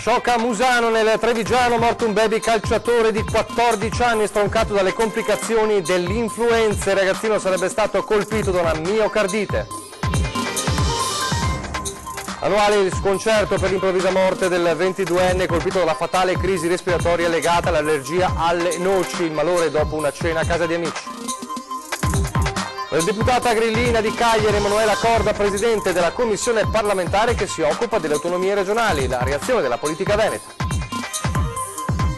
Shock a Musano, nel Trevigiano, morto un baby calciatore di 14 anni stroncato dalle complicazioni dell'influenza. Il ragazzino sarebbe stato colpito da una miocardite. Annuale il sconcerto per l'improvvisa morte del 22enne colpito dalla fatale crisi respiratoria legata all'allergia alle noci, il malore dopo una cena a casa di amici. La deputata grillina di Cagliari, Emanuela Corda, presidente della commissione parlamentare che si occupa delle autonomie regionali, la reazione della politica veneta.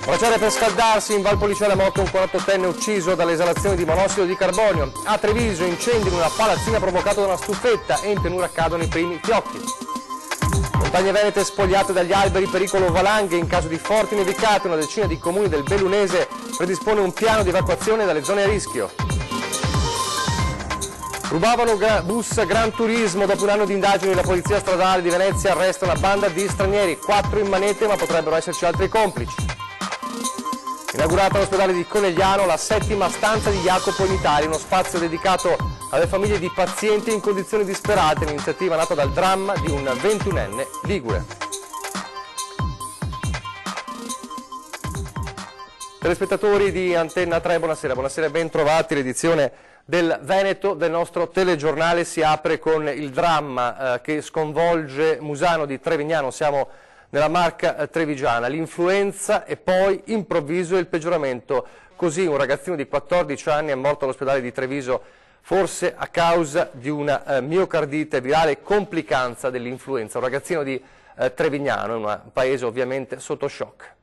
Braciere per scaldarsi, in Valpolicella morto un 48enne ucciso dalle esalazioni di monossido di carbonio. A Treviso incendi in una palazzina provocato da una stufetta e in pianura cadono i primi fiocchi. Montagne venete spogliate dagli alberi, pericolo valanghe in caso di forti nevicate. Una decina di comuni del Bellunese predispone un piano di evacuazione dalle zone a rischio. Rubavano bus Gran Turismo, dopo un anno di indagini la polizia stradale di Venezia arresta una banda di stranieri, 4 in manette ma potrebbero esserci altri complici. Inaugurata all'ospedale di Conegliano la 7ª stanza di Jacopo in Italia, uno spazio dedicato alle famiglie di pazienti in condizioni disperate, un'iniziativa nata dal dramma di un 21enne ligure. Telespettatori di Antenna 3, buonasera e ben trovati. L'edizione del Veneto del nostro telegiornale si apre con il dramma che sconvolge Musano di Trevignano. Siamo nella Marca trevigiana, l'influenza e poi improvviso il peggioramento. Così un ragazzino di 14 anni è morto all'ospedale di Treviso, forse a causa di una miocardite virale, complicanza dell'influenza. Un ragazzino di Trevignano, in un paese ovviamente sotto shock.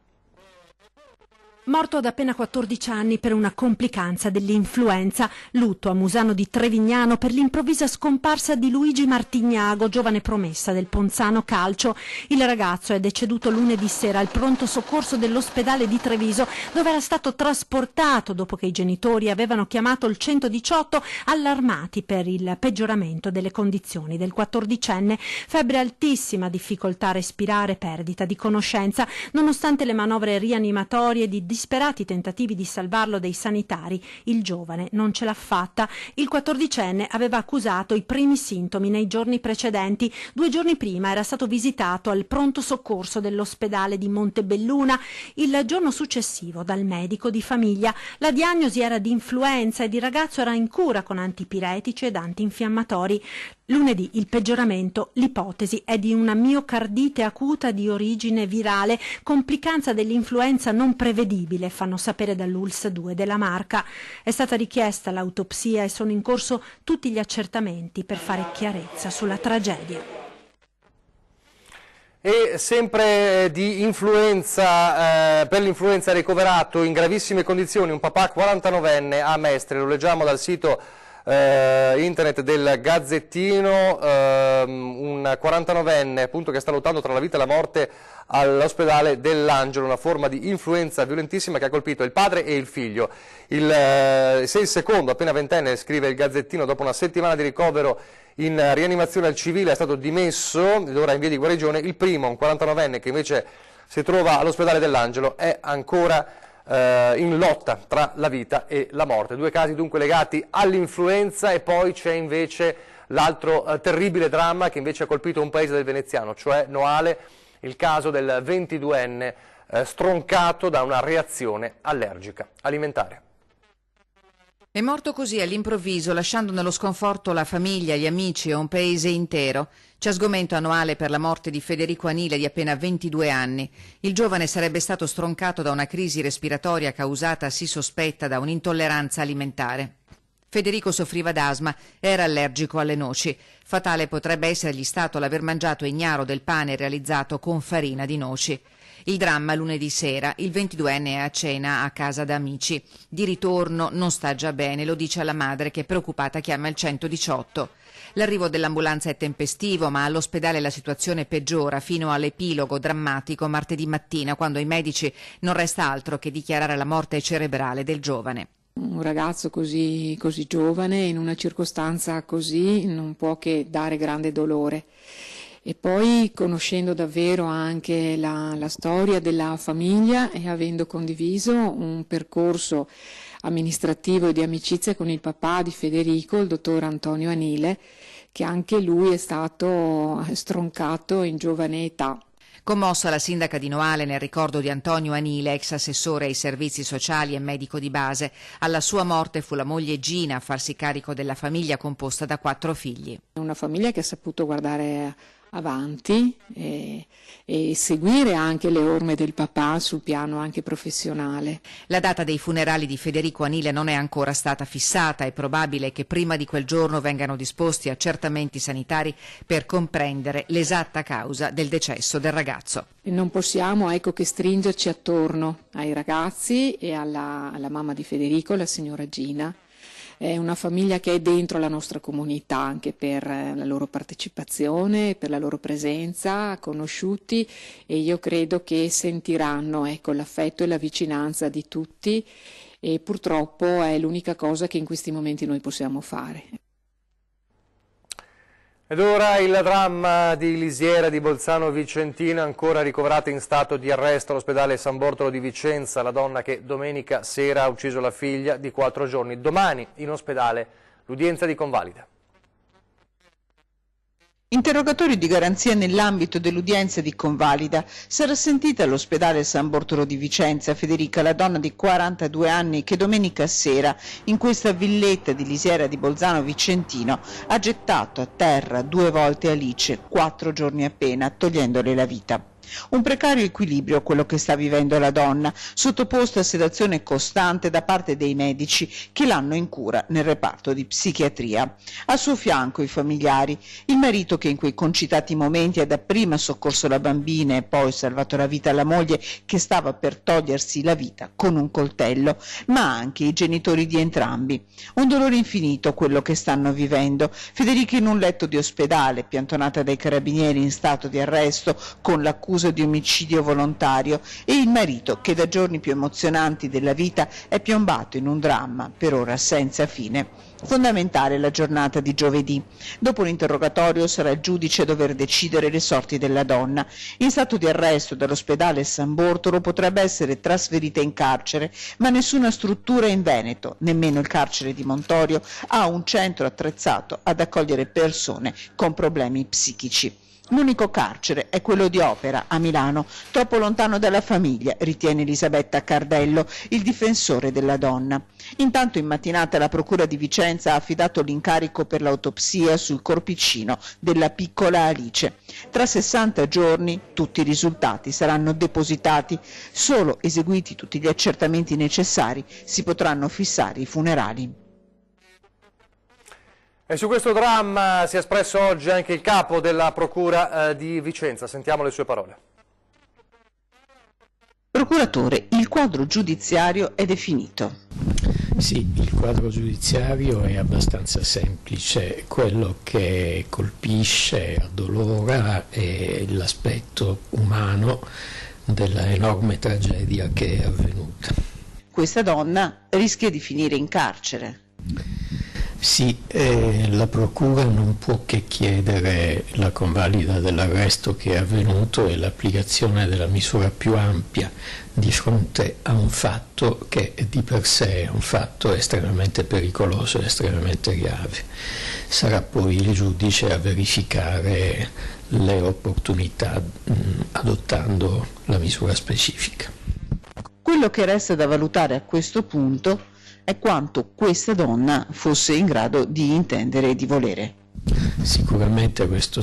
Morto ad appena 14 anni per una complicanza dell'influenza. Lutto a Musano di Trevignano per l'improvvisa scomparsa di Luigi Martignago, giovane promessa del Ponzano Calcio. Il ragazzo è deceduto lunedì sera al pronto soccorso dell'ospedale di Treviso, dove era stato trasportato dopo che i genitori avevano chiamato il 118 allarmati per il peggioramento delle condizioni del 14enne. Febbre altissima, difficoltà a respirare, perdita di conoscenza. Nonostante le manovre rianimatorie di disperati tentativi di salvarlo dai sanitari, il giovane non ce l'ha fatta. Il 14enne aveva accusato i primi sintomi nei giorni precedenti. 2 giorni prima era stato visitato al pronto soccorso dell'ospedale di Montebelluna. Il giorno successivo dal medico di famiglia. La diagnosi era di influenza ed il ragazzo era in cura con antipiretici ed antinfiammatori. Lunedì il peggioramento, l'ipotesi è di una miocardite acuta di origine virale, complicanza dell'influenza non prevedibile, fanno sapere dall'ULSS 2 della Marca. È stata richiesta l'autopsia e sono in corso tutti gli accertamenti per fare chiarezza sulla tragedia. E sempre di influenza, per l'influenza ricoverato in gravissime condizioni un papà 49enne a Mestre, lo leggiamo dal sito internet del Gazzettino, un 49enne appunto che sta lottando tra la vita e la morte all'ospedale dell'Angelo, una forma di influenza violentissima che ha colpito il padre e il figlio. Se il secondo, appena 20enne, scrive il Gazzettino, dopo una settimana di ricovero in rianimazione al civile è stato dimesso ed ora in via di guarigione. Il primo, un 49enne che invece si trova all'ospedale dell'Angelo, è ancora in lotta tra la vita e la morte. 2 casi dunque legati all'influenza e poi c'è invece l'altro terribile dramma che invece ha colpito un paese del veneziano, cioè Noale, il caso del 22enne stroncato da una reazione allergica alimentare. È morto così all'improvviso, lasciando nello sconforto la famiglia, gli amici e un paese intero. C'è sgomento annuale per la morte di Federico Anile, di appena 22 anni. Il giovane sarebbe stato stroncato da una crisi respiratoria causata, si sospetta, da un'intolleranza alimentare. Federico soffriva d'asma, era allergico alle noci. Fatale potrebbe essergli stato l'aver mangiato ignaro del pane realizzato con farina di noci. Il dramma lunedì sera, il 22enne è a cena a casa da amici. Di ritorno non sta già bene, lo dice alla madre che preoccupata chiama il 118. L'arrivo dell'ambulanza è tempestivo, ma all'ospedale la situazione peggiora fino all'epilogo drammatico martedì mattina, quando ai medici non resta altro che dichiarare la morte cerebrale del giovane. Un ragazzo così giovane, in una circostanza così, non può che dare grande dolore. E poi, conoscendo davvero anche la storia della famiglia e avendo condiviso un percorso amministrativo e di amicizia con il papà di Federico, il dottor Antonio Anile, che anche lui è stato stroncato in giovane età. Commossa la sindaca di Noale nel ricordo di Antonio Anile, ex assessore ai servizi sociali e medico di base. Alla sua morte fu la moglie Gina a farsi carico della famiglia composta da 4 figli. Una famiglia che ha saputo guardare avanti e seguire anche le orme del papà sul piano anche professionale. La data dei funerali di Federico Anile non è ancora stata fissata, è probabile che prima di quel giorno vengano disposti accertamenti sanitari per comprendere l'esatta causa del decesso del ragazzo. E non possiamo che stringerci attorno ai ragazzi e alla mamma di Federico, la signora Gina. È una famiglia che è dentro la nostra comunità anche per la loro partecipazione, per la loro presenza, conosciuti, e io credo che sentiranno l'affetto e la vicinanza di tutti, e purtroppo è l'unica cosa che in questi momenti noi possiamo fare. Ed ora il dramma di Lisiera di Bolzano Vicentino, ancora ricoverata in stato di arresto all'ospedale San Bortolo di Vicenza, la donna che domenica sera ha ucciso la figlia di 4 giorni. Domani in ospedale l'udienza di convalida. Interrogatorio di garanzia nell'ambito dell'udienza di convalida. Sarà sentita all'ospedale San Bortolo di Vicenza Federica, la donna di 42 anni che domenica sera in questa villetta di Lisiera di Bolzano Vicentino ha gettato a terra 2 volte Alice, 4 giorni appena, togliendole la vita. Un precario equilibrio quello che sta vivendo la donna, sottoposta a sedazione costante da parte dei medici che l'hanno in cura nel reparto di psichiatria. A suo fianco i familiari, il marito che in quei concitati momenti ha dapprima soccorso la bambina e poi salvato la vita alla moglie che stava per togliersi la vita con un coltello, ma anche i genitori di entrambi. Un dolore infinito quello che stanno vivendo. Federica in un letto di ospedale, piantonata dai carabinieri in stato di arresto con l'accusa di omicidio volontario, e il marito che da giorni più emozionanti della vita è piombato in un dramma per ora senza fine. Fondamentale la giornata di giovedì. Dopo l'interrogatorio sarà il giudice a dover decidere le sorti della donna. In stato di arresto dall'ospedale San Bortolo potrebbe essere trasferita in carcere, ma nessuna struttura in Veneto, nemmeno il carcere di Montorio, ha un centro attrezzato ad accogliere persone con problemi psichici. L'unico carcere è quello di Opera, a Milano, troppo lontano dalla famiglia, ritiene Elisabetta Cardello, il difensore della donna. Intanto in mattinata la Procura di Vicenza ha affidato l'incarico per l'autopsia sul corpicino della piccola Alice. Tra 60 giorni tutti i risultati saranno depositati. Solo eseguiti tutti gli accertamenti necessari si potranno fissare i funerali. E su questo dramma si è espresso oggi anche il capo della Procura di Vicenza. Sentiamo le sue parole. Procuratore, il quadro giudiziario è definito. Sì, il quadro giudiziario è abbastanza semplice. Quello che colpisce, addolora è l'aspetto umano della enorme tragedia che è avvenuta. Questa donna rischia di finire in carcere. Sì, la Procura non può che chiedere la convalida dell'arresto che è avvenuto e l'applicazione della misura più ampia di fronte a un fatto che di per sé è un fatto estremamente pericoloso e estremamente grave. Sarà poi il giudice a verificare le opportunità adottando la misura specifica. Quello che resta da valutare a questo punto è quanto questa donna fosse in grado di intendere e di volere. Sicuramente questo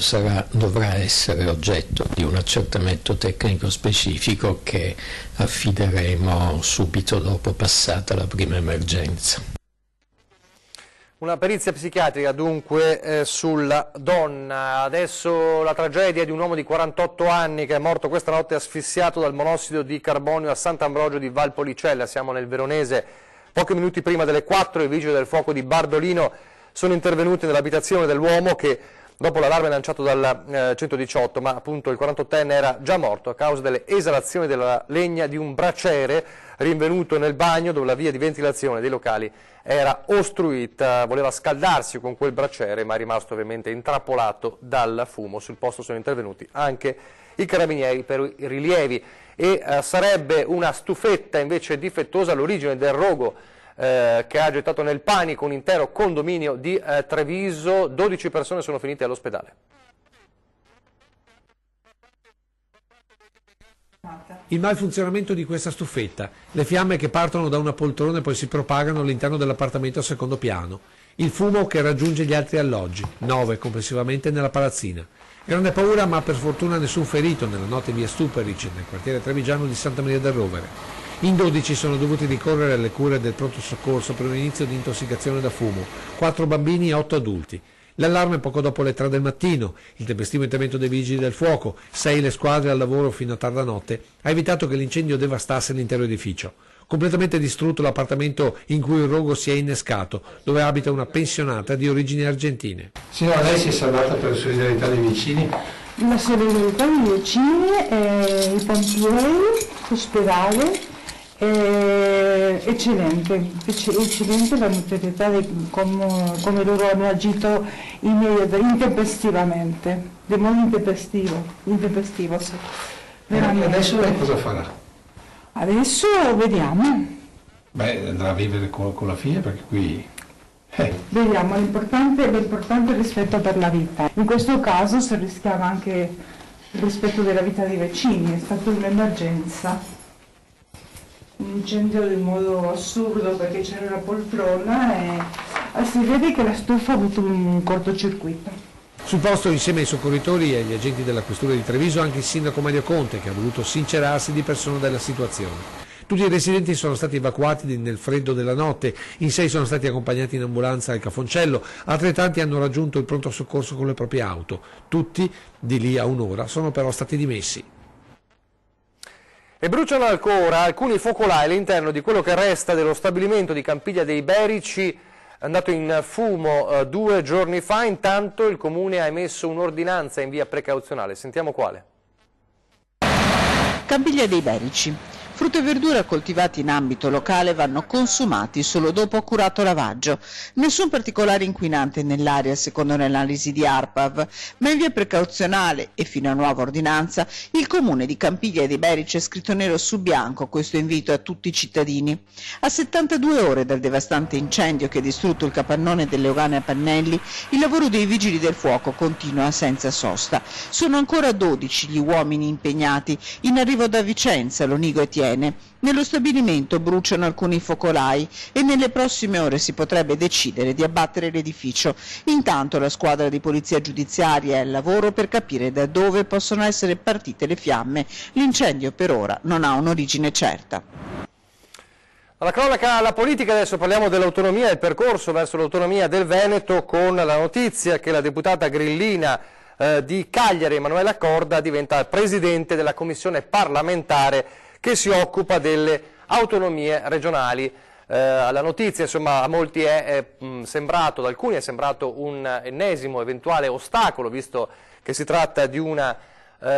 dovrà essere oggetto di un accertamento tecnico specifico che affideremo subito dopo passata la prima emergenza. Una perizia psichiatrica dunque sulla donna. Adesso la tragedia di un uomo di 48 anni che è morto questa notte asfissiato dal monossido di carbonio a Sant'Ambrogio di Valpolicella. Siamo nel Veronese. Pochi minuti prima delle 4 i vigili del fuoco di Bardolino sono intervenuti nell'abitazione dell'uomo che, dopo l'allarme lanciato dal 118, ma appunto il 48enne era già morto a causa delle esalazioni della legna di un braciere rinvenuto nel bagno dove la via di ventilazione dei locali era ostruita. Voleva scaldarsi con quel braciere ma è rimasto ovviamente intrappolato dal fumo. Sul posto sono intervenuti anche i carabinieri per i rilievi e sarebbe una stufetta invece difettosa all'origine del rogo che ha gettato nel panico un intero condominio di Treviso. 12 persone sono finite all'ospedale. Il malfunzionamento di questa stufetta, le fiamme che partono da una poltrona e poi si propagano all'interno dell'appartamento al secondo piano, il fumo che raggiunge gli altri alloggi, 9 complessivamente nella palazzina. Grande paura, ma per fortuna nessun ferito nella notte in via Stuperic, nel quartiere trevigiano di Santa Maria del Rovere. In 12 sono dovuti ricorrere alle cure del pronto soccorso per un inizio di intossicazione da fumo, 4 bambini e 8 adulti. L'allarme poco dopo le 3 del mattino, il tempestivo intervento dei vigili del fuoco, 6 le squadre al lavoro fino a tarda notte, ha evitato che l'incendio devastasse l'intero edificio. Completamente distrutto l'appartamento in cui il rogo si è innescato, dove abita una pensionata di origini argentine. Signora, lei si è salvata per la solidarietà dei vicini? La solidarietà dei vicini, i pompieri, l'ospedale, eccellente la notorietà di come loro hanno agito intempestivamente, di modo intempestivo, sì. E adesso lei cosa farà? Adesso vediamo. Beh, andrà a vivere con la figlia perché qui... Vediamo, l'importante è il rispetto per la vita. In questo caso si rischiava anche il rispetto della vita dei vicini, è stata un'emergenza. Un incendio in modo assurdo perché c'era la poltrona e si vede che la stufa ha avuto un cortocircuito. Sul posto, insieme ai soccorritori e agli agenti della questura di Treviso, anche il sindaco Mario Conte, che ha voluto sincerarsi di persona della situazione. Tutti i residenti sono stati evacuati nel freddo della notte, in 6 sono stati accompagnati in ambulanza al Cafoncello, altrettanti hanno raggiunto il pronto soccorso con le proprie auto. Tutti, di lì a un'ora, sono però stati dimessi. E bruciano ancora alcuni focolai all'interno di quello che resta dello stabilimento di Campiglia dei Berici, andato in fumo 2 giorni fa. Intanto il Comune ha emesso un'ordinanza in via precauzionale. Sentiamo quale. Campiglia dei Berici. Frutta e verdura coltivati in ambito locale vanno consumati solo dopo accurato lavaggio. Nessun particolare inquinante nell'aria secondo l'analisi di ARPAV, ma in via precauzionale e fino a nuova ordinanza il Comune di Campiglia dei Berici ha scritto nero su bianco questo invito a tutti i cittadini. A 72 ore dal devastante incendio che ha distrutto il capannone delle Ogane a Pannelli, il lavoro dei vigili del fuoco continua senza sosta. Sono ancora 12 gli uomini impegnati, in arrivo da Vicenza, Lonigo e Tiene. Nello stabilimento bruciano alcuni focolai e nelle prossime ore si potrebbe decidere di abbattere l'edificio. Intanto la squadra di polizia giudiziaria è al lavoro per capire da dove possono essere partite le fiamme. L'incendio per ora non ha un'origine certa. Alla cronaca alla politica, adesso parliamo dell'autonomia e il percorso verso l'autonomia del Veneto, con la notizia che la deputata grillina di Cagliari, Emanuela Corda, diventa presidente della commissione parlamentare che si occupa delle autonomie regionali. La notizia, insomma, a molti è sembrato, ad alcuni è sembrato un ennesimo eventuale ostacolo, visto che si tratta di una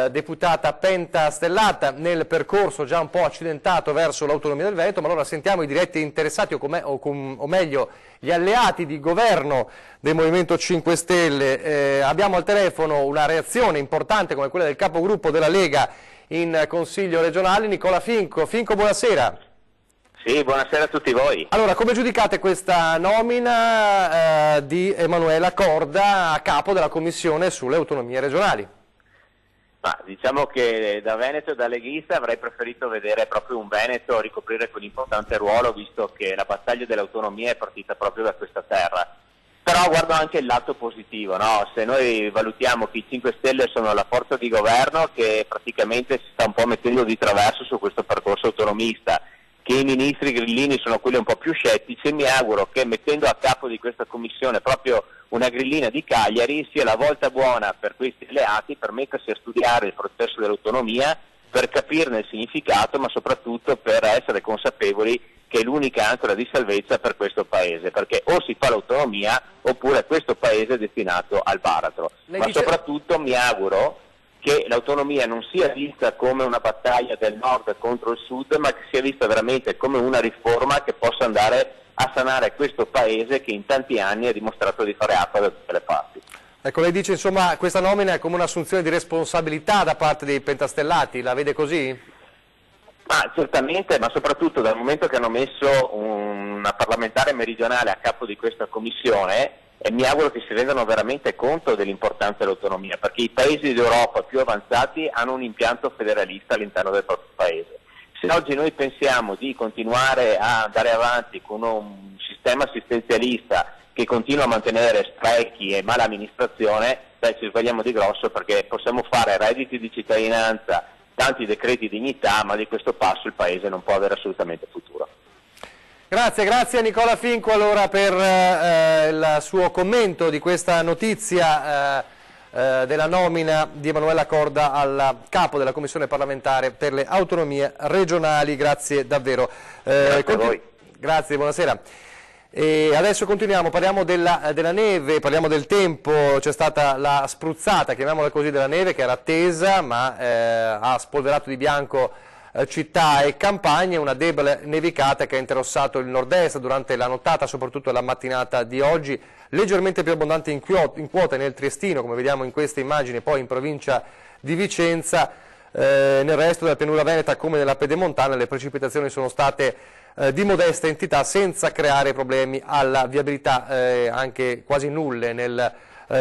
deputata pentastellata nel percorso già un po' accidentato verso l'autonomia del Veneto. Ma allora sentiamo i diretti interessati, o meglio gli alleati di governo del Movimento 5 Stelle. Abbiamo al telefono una reazione importante come quella del capogruppo della Lega in Consiglio regionale, Nicola Finco. Finco, buonasera. Sì, buonasera a tutti voi. Allora, come giudicate questa nomina di Emanuela Corda a capo della Commissione sulle autonomie regionali? Ma diciamo che da Veneto e da leghista avrei preferito vedere proprio un Veneto ricoprire quell'importante ruolo, visto che la battaglia dell'autonomia è partita proprio da questa terra. Però guardo anche il lato positivo, no? Se noi valutiamo che i 5 Stelle sono la forza di governo che praticamente si sta un po' mettendo di traverso su questo percorso autonomista, che i ministri grillini sono quelli un po' più scettici, mi auguro che mettendo a capo di questa commissione proprio una grillina di Cagliari sia la volta buona per questi alleati per mettersi a studiare il processo dell'autonomia, per capirne il significato, ma soprattutto per essere consapevoli che è l'unica ancora di salvezza per questo Paese, perché o si fa l'autonomia oppure questo Paese è destinato al baratro. Ma soprattutto mi auguro che l'autonomia non sia vista come una battaglia del nord contro il sud, ma che sia vista veramente come una riforma che possa andare a sanare questo Paese che in tanti anni ha dimostrato di fare acqua da tutte le parti. Ecco, lei dice insomma questa nomina è come un'assunzione di responsabilità da parte dei pentastellati, la vede così? Ma certamente, ma soprattutto dal momento che hanno messo una parlamentare meridionale a capo di questa commissione, e mi auguro che si rendano veramente conto dell'importanza dell'autonomia, perché i paesi d'Europa più avanzati hanno un impianto federalista all'interno del proprio paese. Se oggi noi pensiamo di continuare a andare avanti con un sistema assistenzialista che continua a mantenere sprechi e mala amministrazione, ci sbagliamo di grosso, perché possiamo fare redditi di cittadinanza, tanti decreti dignità, ma di questo passo il paese non può avere assolutamente futuro. Grazie a Nicola Finco allora per il suo commento di questa notizia della nomina di Emanuela Corda al capo della Commissione parlamentare per le autonomie regionali. Grazie davvero. Grazie a voi. Grazie, buonasera. E adesso continuiamo, parliamo della neve, parliamo del tempo. C'è stata la spruzzata, chiamiamola così, della neve che era attesa, ma ha spolverato di bianco città e campagne, una debole nevicata che ha interrossato il nord-est durante la nottata, soprattutto la mattinata di oggi, leggermente più abbondante in quota nel Triestino, come vediamo in queste immagini, poi in provincia di Vicenza. Nel resto della pianura veneta come nella pedemontana le precipitazioni sono state di modesta entità, senza creare problemi alla viabilità, anche quasi nulle nel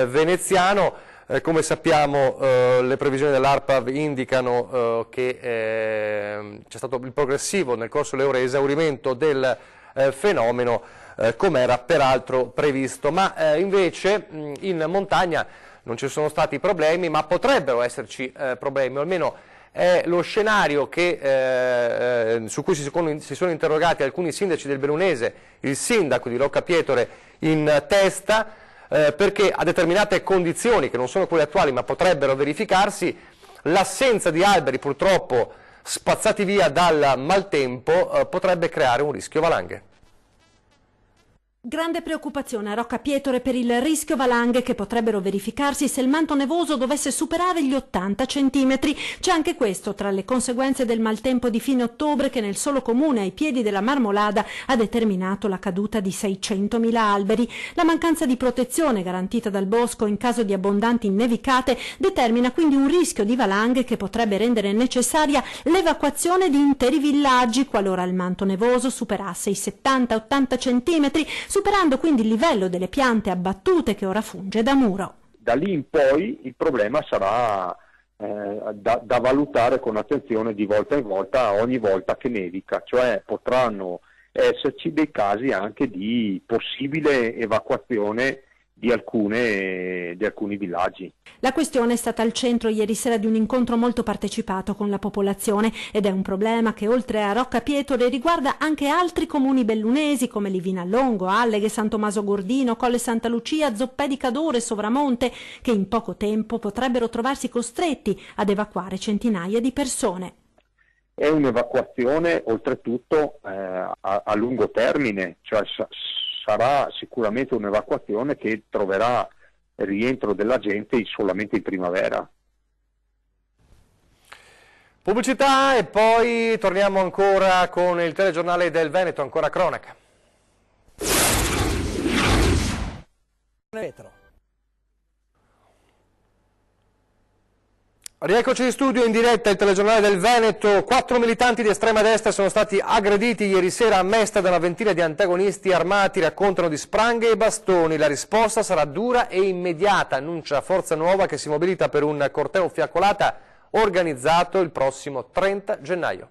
veneziano. Come sappiamo le previsioni dell'ARPAV indicano che c'è stato il progressivo nel corso delle ore esaurimento del fenomeno, come era peraltro previsto, ma invece in montagna non ci sono stati problemi, ma potrebbero esserci problemi, o almeno è lo scenario su cui si sono interrogati alcuni sindaci del Bellunese, il sindaco di Rocca Pietore in testa, perché a determinate condizioni, che non sono quelle attuali ma potrebbero verificarsi, l'assenza di alberi purtroppo spazzati via dal maltempo potrebbe creare un rischio valanghe. Grande preoccupazione a Rocca Pietore per il rischio valanghe che potrebbero verificarsi se il manto nevoso dovesse superare gli 80 centimetri. C'è anche questo tra le conseguenze del maltempo di fine ottobre che nel solo comune ai piedi della Marmolada ha determinato la caduta di 600.000 alberi. La mancanza di protezione garantita dal bosco in caso di abbondanti nevicate determina quindi un rischio di valanghe che potrebbe rendere necessaria l'evacuazione di interi villaggi qualora il manto nevoso superasse i 70-80 centimetri, superando quindi il livello delle piante abbattute che ora funge da muro. Da lì in poi il problema sarà da valutare con attenzione di volta in volta, ogni volta che nevica, cioè potranno esserci dei casi anche di possibile evacuazione di alcuni villaggi. La questione è stata al centro ieri sera di un incontro molto partecipato con la popolazione ed è un problema che oltre a Rocca Pietore riguarda anche altri comuni bellunesi come Livinallongo, Alleghe, San Tommaso Gordino, Colle Santa Lucia, Zoppè di Cadore e Sovramonte, che in poco tempo potrebbero trovarsi costretti ad evacuare centinaia di persone. È un'evacuazione oltretutto a lungo termine, cioè sarà sicuramente un'evacuazione che troverà rientro della gente solamente in primavera. Pubblicità e poi torniamo ancora con il telegiornale del Veneto, ancora cronaca. Rieccoci in studio in diretta il telegiornale del Veneto. 4 militanti di estrema destra sono stati aggrediti ieri sera a Mestre da una ventina di antagonisti armati, raccontano di spranghe e bastoni. La risposta sarà dura e immediata, annuncia Forza Nuova che si mobilita per un corteo fiaccolata organizzato il prossimo 30 gennaio.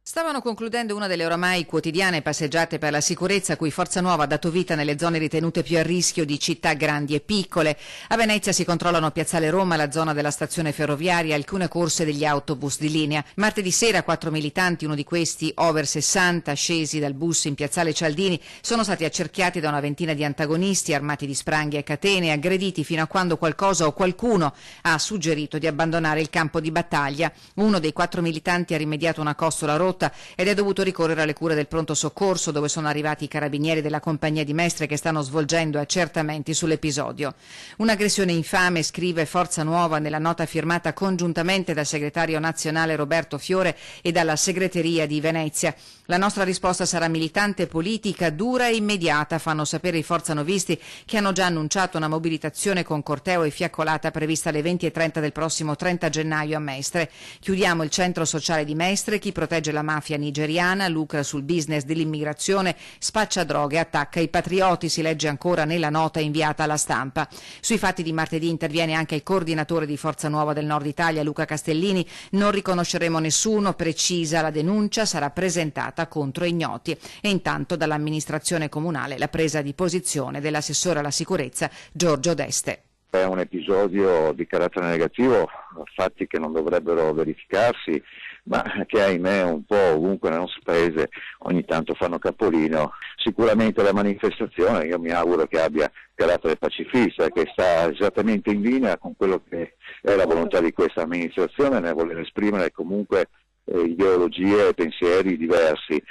Stavano concludendo una delle oramai quotidiane passeggiate per la sicurezza a cui Forza Nuova ha dato vita nelle zone ritenute più a rischio di città grandi e piccole. A Venezia si controllano Piazzale Roma, la zona della stazione ferroviaria, alcune corse degli autobus di linea. Martedì sera 4 militanti, uno di questi over 60, scesi dal bus in Piazzale Cialdini, sono stati accerchiati da una ventina di antagonisti armati di spranghe e catene, aggrediti fino a quando qualcosa o qualcuno ha suggerito di abbandonare il campo di battaglia. Uno dei 4 militanti ha rimediato una costola rotta ed è dovuto ricorrere alle cure del pronto soccorso, dove sono arrivati i carabinieri della compagnia di Mestre che stanno svolgendo accertamenti sull'episodio. Un'aggressione infame, scrive Forza Nuova nella nota firmata congiuntamente dal segretario nazionale Roberto Fiore e dalla segreteria di Venezia. La nostra risposta sarà militante, politica, dura e immediata, fanno sapere i forzanovisti, che hanno già annunciato una mobilitazione con corteo e fiaccolata prevista alle 20:30 del prossimo 30 gennaio a Mestre. Chiudiamo il centro sociale di Mestre, chi protegge la la mafia nigeriana, lucra sul business dell'immigrazione, spaccia droghe, attacca i patrioti, si legge ancora nella nota inviata alla stampa. Sui fatti di martedì interviene anche il coordinatore di Forza Nuova del Nord Italia, Luca Castellini. Non riconosceremo nessuno, precisa la denuncia, sarà presentata contro ignoti. E intanto dall'amministrazione comunale la presa di posizione dell'assessore alla sicurezza Giorgio Deste. È un episodio di carattere negativo, fatti che non dovrebbero verificarsi, ma che ahimè un po' ovunque nel nostro paese ogni tanto fanno capolino. Sicuramente la manifestazione, io mi auguro che abbia carattere pacifista, che sta esattamente in linea con quello che è la volontà di questa amministrazione nel voler esprimere comunque ideologie e pensieri diversi.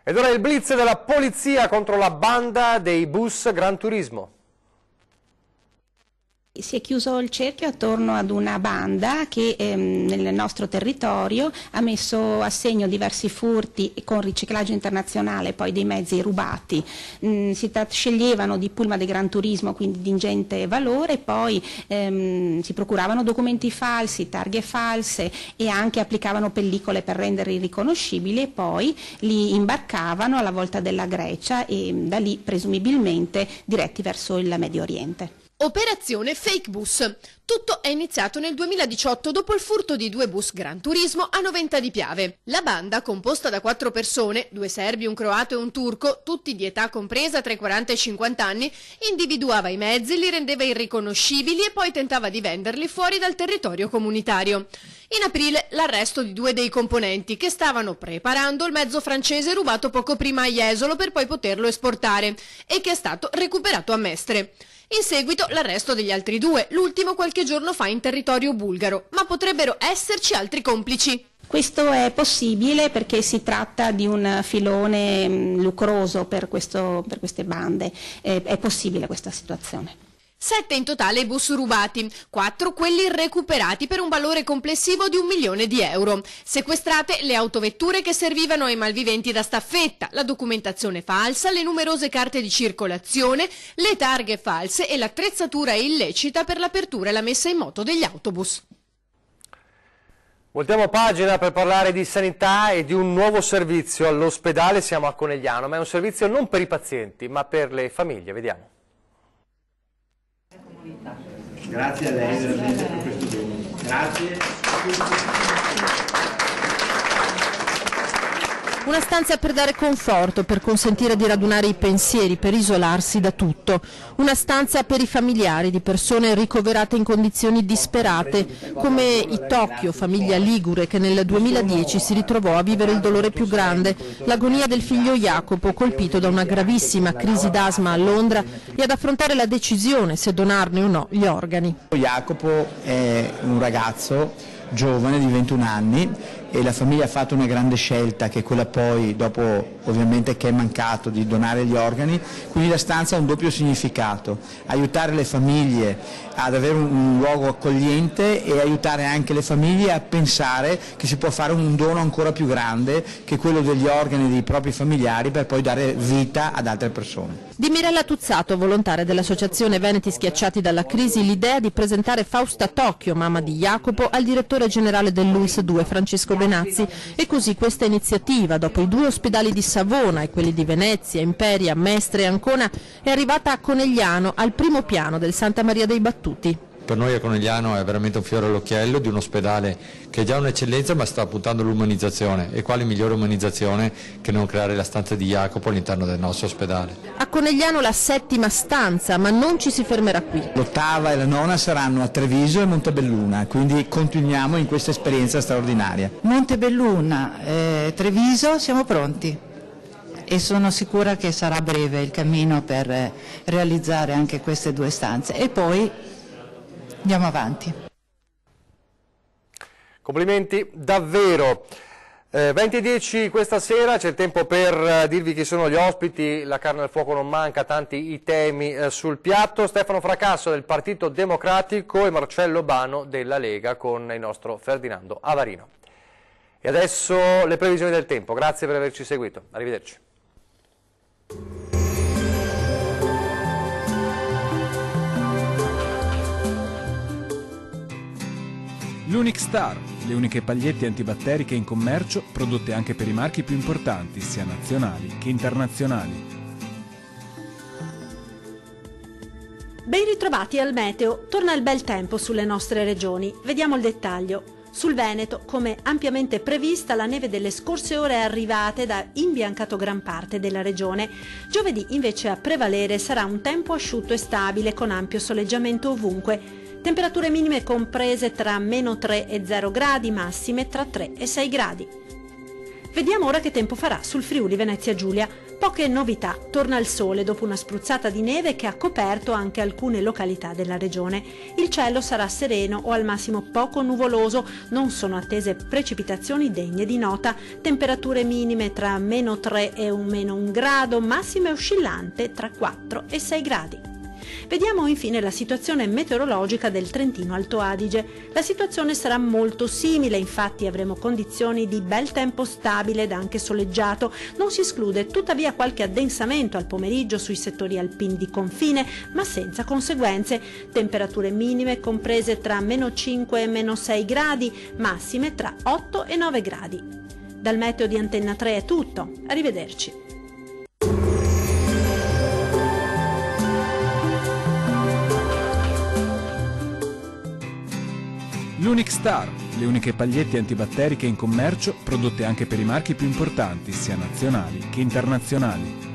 Ed ora il blitz della polizia contro la banda dei bus Gran Turismo. Si è chiuso il cerchio attorno ad una banda che nel nostro territorio ha messo a segno diversi furti con riciclaggio internazionale, poi dei mezzi rubati. Sceglievano di pullman di Gran Turismo, quindi di ingente valore, poi si procuravano documenti falsi, targhe false e anche applicavano pellicole per renderli riconoscibili e poi li imbarcavano alla volta della Grecia e da lì presumibilmente diretti verso il Medio Oriente. Operazione Fake Bus. Tutto è iniziato nel 2018 dopo il furto di 2 bus Gran Turismo a Noventa di Piave. La banda, composta da 4 persone, 2 serbi, un croato e un turco, tutti di età compresa tra i 40 e i 50 anni, individuava i mezzi, li rendeva irriconoscibili e poi tentava di venderli fuori dal territorio comunitario. In aprile l'arresto di 2 dei componenti che stavano preparando il mezzo francese rubato poco prima a Jesolo per poi poterlo esportare e che è stato recuperato a Mestre. In seguito l'arresto degli altri 2, l'ultimo qualche giorno fa in territorio bulgaro, ma potrebbero esserci altri complici. Questo è possibile perché si tratta di un filone lucroso per queste bande, è possibile questa situazione. 7 in totale i bus rubati, 4 quelli recuperati per un valore complessivo di 1 milione di euro. Sequestrate le autovetture che servivano ai malviventi da staffetta, la documentazione falsa, le numerose carte di circolazione, le targhe false e l'attrezzatura illecita per l'apertura e la messa in moto degli autobus. Voltiamo pagina per parlare di sanità e di un nuovo servizio all'ospedale. Siamo a Conegliano, ma è un servizio non per i pazienti, ma per le famiglie. Vediamo. Grazie a lei veramente per questo dono. Grazie. Una stanza per dare conforto, per consentire di radunare i pensieri, per isolarsi da tutto. Una stanza per i familiari di persone ricoverate in condizioni disperate, come i Tokyo, famiglia ligure che nel 2010 si ritrovò a vivere il dolore più grande, l'agonia del figlio Jacopo, colpito da una gravissima crisi d'asma a Londra, e ad affrontare la decisione se donarne o no gli organi. Jacopo è un ragazzo giovane di 21 anni e la famiglia ha fatto una grande scelta, che è quella poi, dopo ovviamente che è mancato, di donare gli organi, quindi la stanza ha un doppio significato: aiutare le famiglie ad avere un luogo accogliente e aiutare anche le famiglie a pensare che si può fare un dono ancora più grande, che quello degli organi dei propri familiari, per poi dare vita ad altre persone. Di Mirella Tuzzato, volontaria dell'associazione Veneti Schiacciati dalla Crisi, l'idea di presentare Fausta Tokyo, mamma di Jacopo, al direttore generale del LUIS 2 Francesco Benazzi, e così questa iniziativa, dopo i 2 ospedali di Savona e quelli di Venezia, Imperia, Mestre e Ancona, è arrivata a Conegliano, al primo piano del Santa Maria dei Battuti. Per noi a Conegliano è veramente un fiore all'occhiello di un ospedale che è già un'eccellenza, ma sta puntando all'umanizzazione, e quale migliore umanizzazione che non creare la stanza di Jacopo all'interno del nostro ospedale. A Conegliano la 7ª stanza, ma non ci si fermerà qui. L'8ª e la 9ª saranno a Treviso e Montebelluna, quindi continuiamo in questa esperienza straordinaria. Montebelluna, Treviso, siamo pronti e sono sicura che sarà breve il cammino per realizzare anche queste 2 stanze e poi andiamo avanti. Complimenti davvero. 20:10 questa sera, c'è il tempo per dirvi chi sono gli ospiti, la carne al fuoco non manca, tanti i temi sul piatto. Stefano Fracasso del Partito Democratico e Marcello Bano della Lega con il nostro Ferdinando Avarino. E adesso le previsioni del tempo. Grazie per averci seguito. Arrivederci. L'Unic Star, le uniche pagliette antibatteriche in commercio prodotte anche per i marchi più importanti, sia nazionali che internazionali. Ben ritrovati al meteo, torna il bel tempo sulle nostre regioni. Vediamo il dettaglio. Sul Veneto, come ampiamente prevista, la neve delle scorse ore è arrivata ed ha imbiancato gran parte della regione. Giovedì invece a prevalere sarà un tempo asciutto e stabile con ampio soleggiamento ovunque. Temperature minime comprese tra -3 e 0 gradi, massime tra 3 e 6 gradi. Vediamo ora che tempo farà sul Friuli Venezia Giulia. Poche novità, torna il sole dopo una spruzzata di neve che ha coperto anche alcune località della regione. Il cielo sarà sereno o al massimo poco nuvoloso, non sono attese precipitazioni degne di nota, temperature minime tra -3 e -1 grado, massime oscillante tra 4 e 6 gradi. Vediamo infine la situazione meteorologica del Trentino Alto Adige. La situazione sarà molto simile, infatti avremo condizioni di bel tempo stabile ed anche soleggiato. Non si esclude tuttavia qualche addensamento al pomeriggio sui settori alpini di confine, ma senza conseguenze. Temperature minime comprese tra -5 e -6 gradi, massime tra 8 e 9 gradi. Dal meteo di Antenna 3 è tutto. Arrivederci. L'Unic Star, le uniche pagliette antibatteriche in commercio prodotte anche per i marchi più importanti, sia nazionali che internazionali.